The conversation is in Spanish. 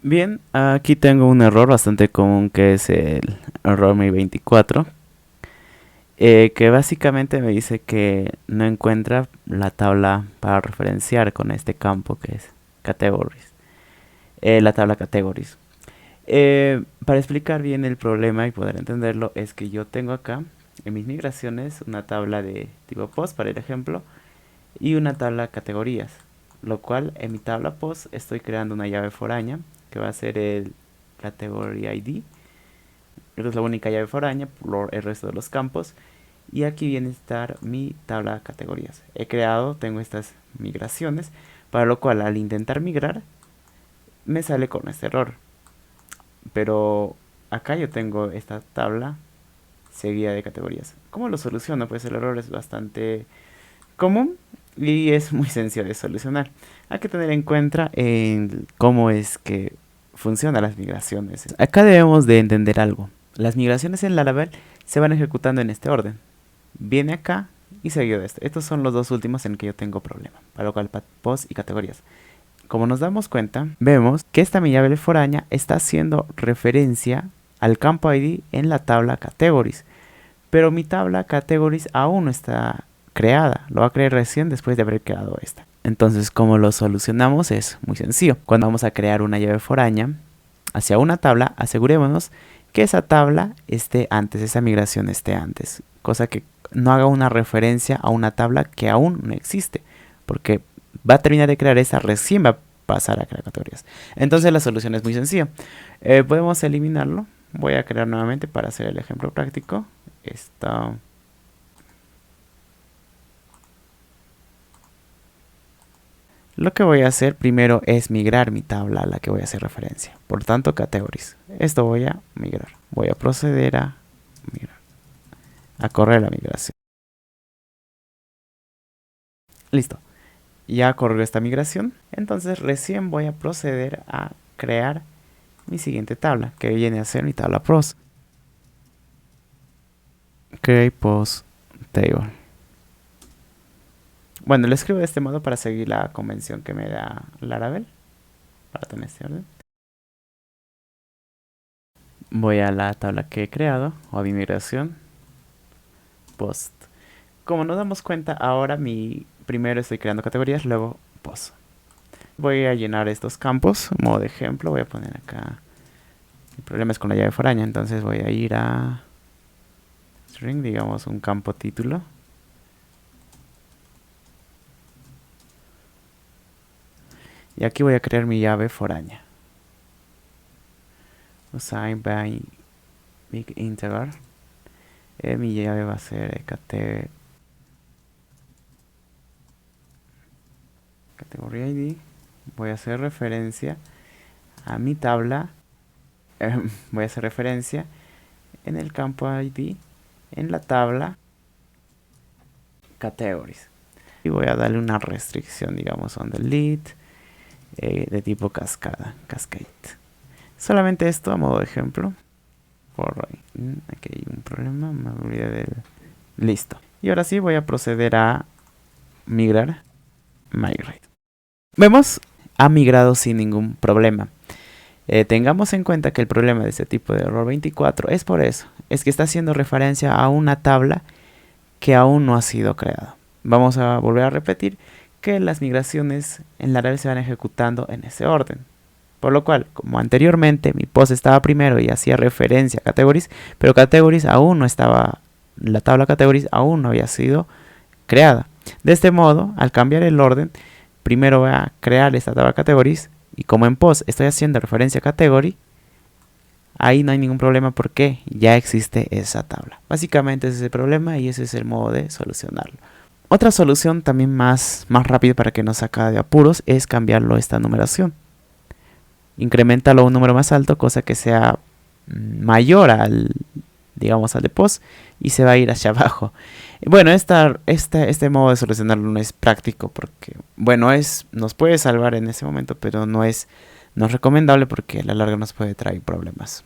Bien, aquí tengo un error bastante común que es el error Mi24, que básicamente me dice que no encuentra la tabla para referenciar con este campo que es categories, la tabla categories. Para explicar bien el problema y poder entenderlo es que yo tengo acá en mis migraciones una tabla de tipo post para el ejemplo y una tabla categorías, lo cual en mi tabla post estoy creando una llave foránea que va a ser el category ID. Esta es la única llave foránea por el resto de los campos. Y aquí viene a estar mi tabla de categorías. Tengo estas migraciones, para lo cual al intentar migrar me sale con este error. Pero acá yo tengo esta tabla seguida de categorías. ¿Cómo lo soluciono? Pues el error es bastante común y es muy sencillo de solucionar. Hay que tener en cuenta en cómo es que funcionan las migraciones. Acá debemos de entender algo. Las migraciones en Laravel se van ejecutando en este orden. Viene acá y seguido de este. Estos son los dos últimos en que yo tengo problema, para lo cual post y categorías. Como nos damos cuenta, vemos que esta mi llave foránea está haciendo referencia al campo ID en la tabla categories, pero mi tabla categories aún no está creada, lo va a crear recién después de haber creado esta. Entonces, como lo solucionamos es muy sencillo. Cuando vamos a crear una llave foránea hacia una tabla, asegurémonos que esa tabla esté antes, esa migración esté antes, cosa que no haga una referencia a una tabla que aún no existe, porque va a terminar de crear esa, recién va a pasar a crear categorías. Entonces la solución es muy sencilla. Podemos eliminarlo. Voy a crear nuevamente para hacer el ejemplo práctico. Esta. Lo que voy a hacer primero es migrar mi tabla a la que voy a hacer referencia. Por tanto, categories. Esto voy a migrar. Voy a proceder a migrar, a correr la migración. Listo. Ya corrió esta migración. Entonces recién voy a proceder a crear mi siguiente tabla, que viene a ser mi tabla pros. Create post table. Bueno, lo escribo de este modo para seguir la convención que me da Laravel, para tener este orden. Voy a la tabla que he creado, o a mi migración, post. Como nos damos cuenta, ahora primero estoy creando categorías, luego post. Voy a llenar estos campos, modo de ejemplo, voy a poner acá. El problema es con la llave foránea, entonces voy a ir a string, digamos un campo título. Y aquí voy a crear mi llave foránea. Assign by big integer. Mi llave va a ser category ID. Voy a hacer referencia a mi tabla. Voy a hacer referencia en el campo ID en la tabla categories. Y voy a darle una restricción, digamos, on delete, de tipo cascade. Solamente esto a modo de ejemplo. Aquí hay un problema, me olvidé del... Listo. Y ahora sí voy a proceder a migrar. Migrate. Vemos, ha migrado sin ningún problema. Tengamos en cuenta que el problema de este tipo de error 24 es por eso. Es que está haciendo referencia a una tabla que aún no ha sido creada. Vamos a volver a repetir que las migraciones en Laravel se van ejecutando en ese orden. Por lo cual, como anteriormente mi post estaba primero y hacía referencia a categories, pero categories aún no estaba, la tabla categories aún no había sido creada. De este modo, al cambiar el orden, primero voy a crear esta tabla categories y como en post estoy haciendo referencia a category, ahí no hay ningún problema porque ya existe esa tabla. Básicamente ese es el problema y ese es el modo de solucionarlo. Otra solución también más rápida para que no saca de apuros es cambiarlo esta numeración. Incrementalo a un número más alto, cosa que sea mayor al, digamos, al de post y se va a ir hacia abajo. Bueno, este modo de solucionarlo no es práctico porque, bueno, nos puede salvar en ese momento, pero no es recomendable porque a la larga nos puede traer problemas.